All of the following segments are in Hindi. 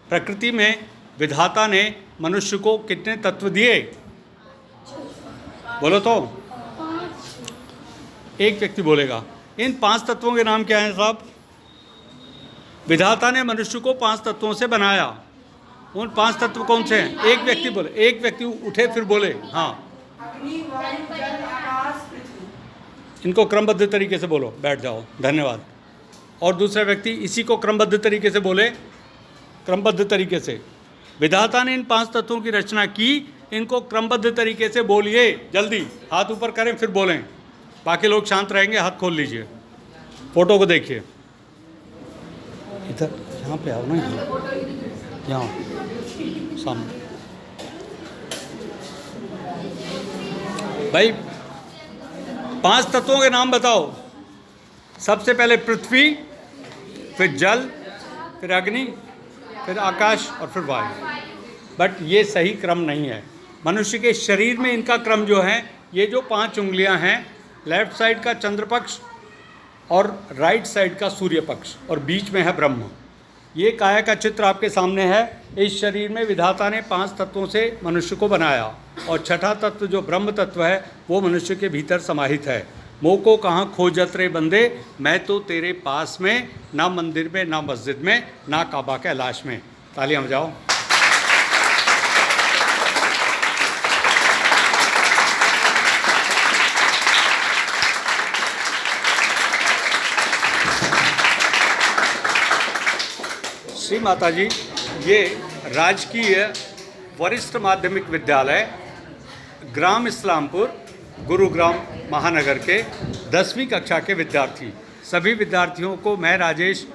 प्रकृति में विधाता ने मनुष्य को कितने तत्व दिए? बोलो तो। एक व्यक्ति बोलेगा। इन 5 तत्वों के नाम क्या हैं साहब? विधाता ने मनुष्य को 5 तत्वों से बनाया। उन 5 तत्व कौन से हैं? एक व्यक्ति बोले, एक व्यक्ति उठे फिर बोले। हाँ, इनको क्रमबद्ध तरीके से बोलो, बैठ जाओ, धन्यवाद। और दूसरा व्यक्ति इसी को क्रमबद्ध तरीके से बोले, क्रमबद्ध तरीके से। विधाता ने इन 5 तत्वों की रचना की, इनको क्रमबद्ध तरीके से बोलिए। जल्दी हाथ ऊपर करें फिर बोलें, बाकी लोग शांत रहेंगे। हाथ खोल लीजिए, फोटो को देखिए। इधर यहाँ पे आओ ना, यहाँ सामने। भाई 5 तत्वों के नाम बताओ। सबसे पहले पृथ्वी, फिर जल, फिर अग्नि, फिर आकाश और फिर वायु। बट ये सही क्रम नहीं है। मनुष्य के शरीर में इनका क्रम जो है, ये जो 5 उंगलियां हैं, लेफ्ट साइड का चंद्र पक्ष और राइट साइड का सूर्य पक्ष और बीच में है ब्रह्म। ये काया का चित्र आपके सामने है। इस शरीर में विधाता ने 5 तत्वों से मनुष्य को बनाया और छठा तत्व जो ब्रह्म तत्व है वो मनुष्य के भीतर समाहित है। मोह को कहाँ खोजत रे बंदे, मैं तो तेरे पास में, ना मंदिर में, ना मस्जिद में, ना काबा कैलाश में। तालियां बजाओ। श्री माता जी, ये राजकीय वरिष्ठ माध्यमिक विद्यालय ग्राम इस्लामपुर, गुरुग्राम महानगर के 10वीं कक्षा के विद्यार्थी। सभी विद्यार्थियों को मैं राजेश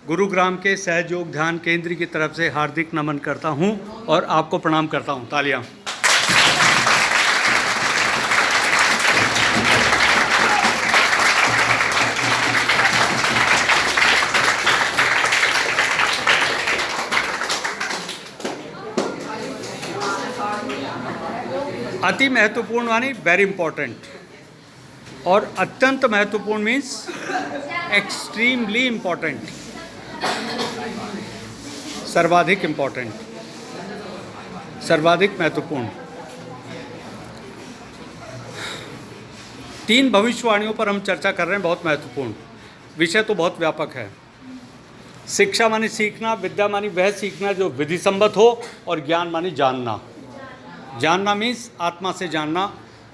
गुरुग्राम के सहयोग ध्यान केंद्र की तरफ से हार्दिक नमन करता हूं और आपको प्रणाम करता हूं। तालियां। अति महत्वपूर्ण मानी वेरी इंपॉर्टेंट, और अत्यंत महत्वपूर्ण मीन्स एक्सट्रीमली इंपॉर्टेंट, सर्वाधिक इंपॉर्टेंट, सर्वाधिक महत्वपूर्ण। 3 भविष्यवाणियों पर हम चर्चा कर रहे हैं, बहुत महत्वपूर्ण विषय, तो बहुत व्यापक है। शिक्षा मानी सीखना, विद्या मानी वह सीखना जो विधि सम्मत हो, और ज्ञान मानी जानना। जानना मीन्स आत्मा से जानना,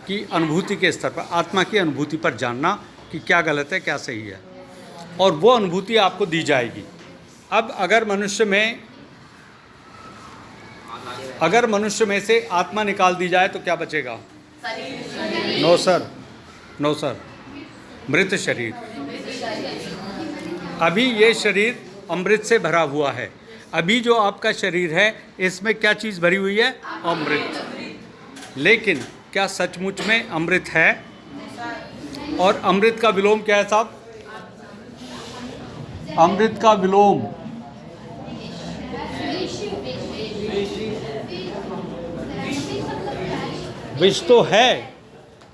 कि अनुभूति के स्तर पर, आत्मा की अनुभूति पर जानना कि क्या गलत है क्या सही है, और वो अनुभूति आपको दी जाएगी। अब अगर मनुष्य में से आत्मा निकाल दी जाए तो क्या बचेगा? नो सर, नो सर, मृत शरीर। अभी ये शरीर अमृत से भरा हुआ है। अभी जो आपका शरीर है इसमें क्या चीज़ भरी हुई है? अमृत। लेकिन क्या सचमुच में अमृत है? और अमृत का विलोम क्या है साहब? अमृत का विलोम विष तो है,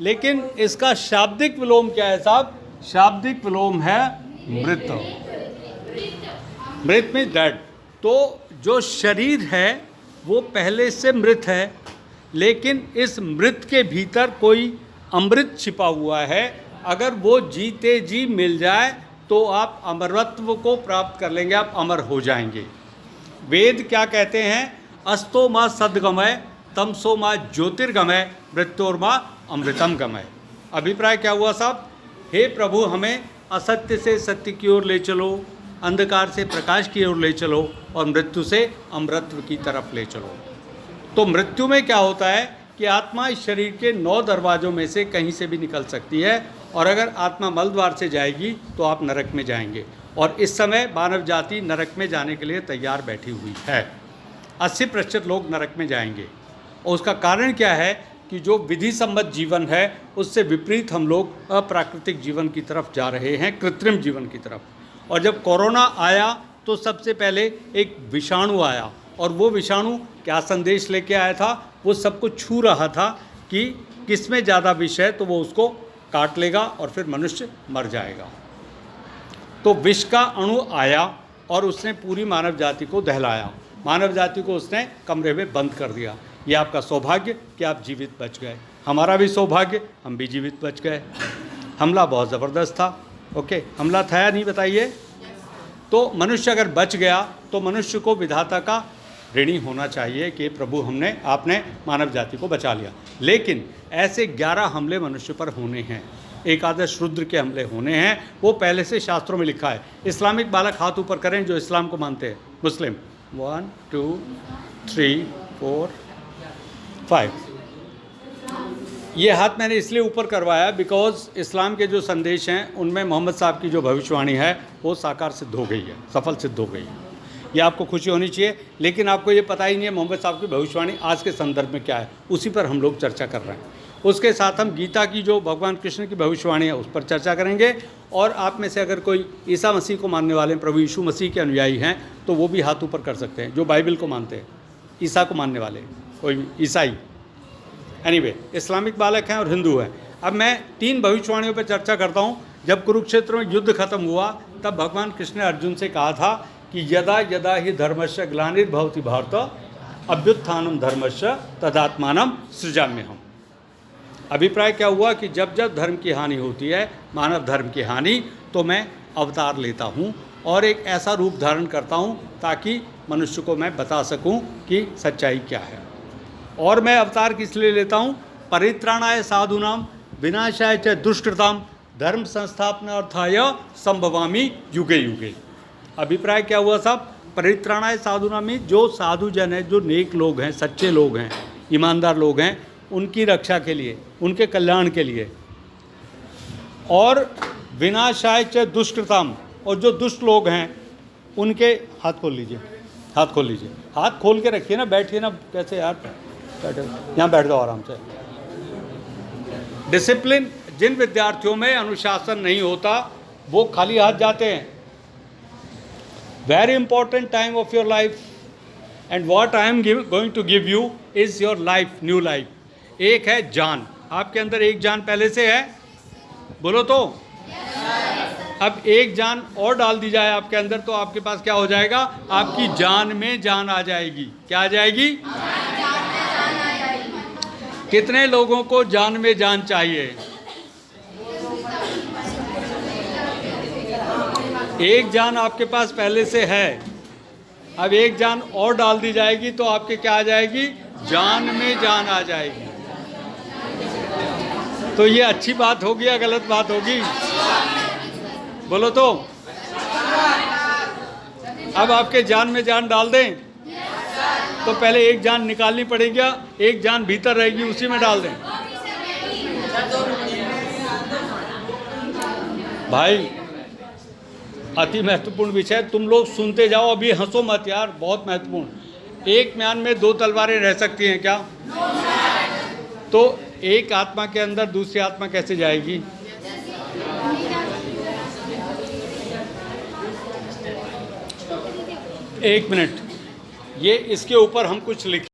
लेकिन इसका शाब्दिक विलोम क्या है साहब? शाब्दिक विलोम है मृत। मृत में डेड। तो जो शरीर है वो पहले से मृत है, लेकिन इस मृत के भीतर कोई अमृत छिपा हुआ है। अगर वो जीते जी मिल जाए तो आप अमरत्व को प्राप्त कर लेंगे, आप अमर हो जाएंगे। वेद क्या कहते हैं? अस्तो माँ सद्गमय, तमसो माँ ज्योतिर्गमय, मृत्योर्मा अमृतम गमय। अभिप्राय क्या हुआ साहब? हे प्रभु, हमें असत्य से सत्य की ओर ले चलो, अंधकार से प्रकाश की ओर ले चलो, और मृत्यु से अमरत्व की तरफ ले चलो। तो मृत्यु में क्या होता है कि आत्मा इस शरीर के 9 दरवाज़ों में से कहीं से भी निकल सकती है, और अगर आत्मा मल द्वार से जाएगी तो आप नरक में जाएंगे। और इस समय मानव जाति नरक में जाने के लिए तैयार बैठी हुई है। 80% लोग नरक में जाएंगे, और उसका कारण क्या है कि जो विधि सम्मत जीवन है उससे विपरीत हम लोग अप्राकृतिक जीवन की तरफ जा रहे हैं, कृत्रिम जीवन की तरफ। और जब कोरोना आया तो सबसे पहले एक विषाणु आया, और वो विषाणु क्या संदेश लेके आया था? वो सबको छू रहा था कि किसमें ज़्यादा विष है तो वो उसको काट लेगा और फिर मनुष्य मर जाएगा। तो विष का अणु आया और उसने पूरी मानव जाति को दहलाया। मानव जाति को उसने कमरे में बंद कर दिया। ये आपका सौभाग्य कि आप जीवित बच गए, हमारा भी सौभाग्य, हम भी जीवित बच गए। हमला बहुत ज़बरदस्त था। ओके, हमला था या नहीं बताइए? तो मनुष्य अगर बच गया तो मनुष्य को विधाता का ऋणी होना चाहिए कि प्रभु आपने मानव जाति को बचा लिया। लेकिन ऐसे 11 हमले मनुष्य पर होने हैं, एकादश रुद्र के हमले होने हैं, वो पहले से शास्त्रों में लिखा है। इस्लामिक बालक हाथ ऊपर करें जो इस्लाम को मानते हैं, मुस्लिम। 1 2 3 4 5। ये हाथ मैंने इसलिए ऊपर करवाया बिकॉज इस्लाम के जो संदेश हैं उनमें मोहम्मद साहब की जो भविष्यवाणी है वो साकार सिद्ध हो गई है, सफल सिद्ध हो गई है। ये आपको खुशी होनी चाहिए। लेकिन आपको ये पता ही नहीं है मोहम्मद साहब की भविष्यवाणी आज के संदर्भ में क्या है, उसी पर हम लोग चर्चा कर रहे हैं। उसके साथ हम गीता की जो भगवान कृष्ण की भविष्यवाणी है उस पर चर्चा करेंगे। और आप में से अगर कोई ईसा मसीह को मानने वाले, प्रभु यीशु मसीह के अनुयायी हैं, तो वो भी हाथ ऊपर कर सकते हैं, जो बाइबल को मानते हैं, ईसा को मानने वाले, कोई ईसाई, एनीवे, इस्लामिक बालक हैं और हिंदू हैं। अब मैं 3 भविष्यवाणियों पर चर्चा करता हूँ। जब कुरुक्षेत्र में युद्ध खत्म हुआ तब भगवान कृष्ण ने अर्जुन से कहा था कि यदा यदा ही धर्मस्य ग्लानिर्भवति भारत अभ्युत्थानम धर्मस्य तदात्मानम सृजाम्यहम्। अभिप्राय क्या हुआ कि जब जब धर्म की हानि होती है, मानव धर्म की हानि, तो मैं अवतार लेता हूँ और एक ऐसा रूप धारण करता हूँ ताकि मनुष्य को मैं बता सकूँ कि सच्चाई क्या है। और मैं अवतार किस लिए लेता हूँ? परित्राणाय साधूनाम विनाशाय च दुष्कृताम धर्म संस्थापनार्थाय संभवामि युगे युगे। अभिप्राय क्या हुआ साहब? परित्राणाय साधूनाम में जो साधु जन है, जो नेक लोग हैं, सच्चे लोग हैं, ईमानदार लोग हैं, उनकी रक्षा के लिए, उनके कल्याण के लिए। और विनाशाय च दुष्कृताम, और जो दुष्ट लोग हैं उनके, हाथ खोल लीजिए, हाथ खोल लीजिए, हाथ खोल के रखिए ना, बैठिए ना, कैसे यार, बैठो यहाँ, बैठ जाओ आराम से। डिसिप्लिन, जिन विद्यार्थियों में अनुशासन नहीं होता वो खाली हाथ जाते हैं। Very important time of your life and what I am going to give you is your life, new life. एक है जान, आपके अंदर एक जान पहले से है, बोलो तो। अब एक जान और डाल दी जाए आपके अंदर तो आपके पास क्या हो जाएगा? आपकी जान में जान आ जाएगी। क्या आ जाएगी? कितने लोगों को जान में जान चाहिए? एक जान आपके पास पहले से है, अब एक जान और डाल दी जाएगी तो आपके क्या आ जाएगी? जान में जान आ जाएगी। तो ये अच्छी बात होगी या गलत बात होगी? बोलो तो। अब आपके जान में जान डाल दें तो पहले एक जान निकालनी पड़ेगी, एक जान भीतर रहेगी, उसी में डाल दें। भाई अति महत्वपूर्ण विषय, तुम लोग सुनते जाओ, अभी हंसो मत यार, बहुत महत्वपूर्ण। एक म्यान में 2 तलवारें रह सकती हैं क्या? तो एक आत्मा के अंदर दूसरी आत्मा कैसे जाएगी? एक मिनट, ये इसके ऊपर हम कुछ लिख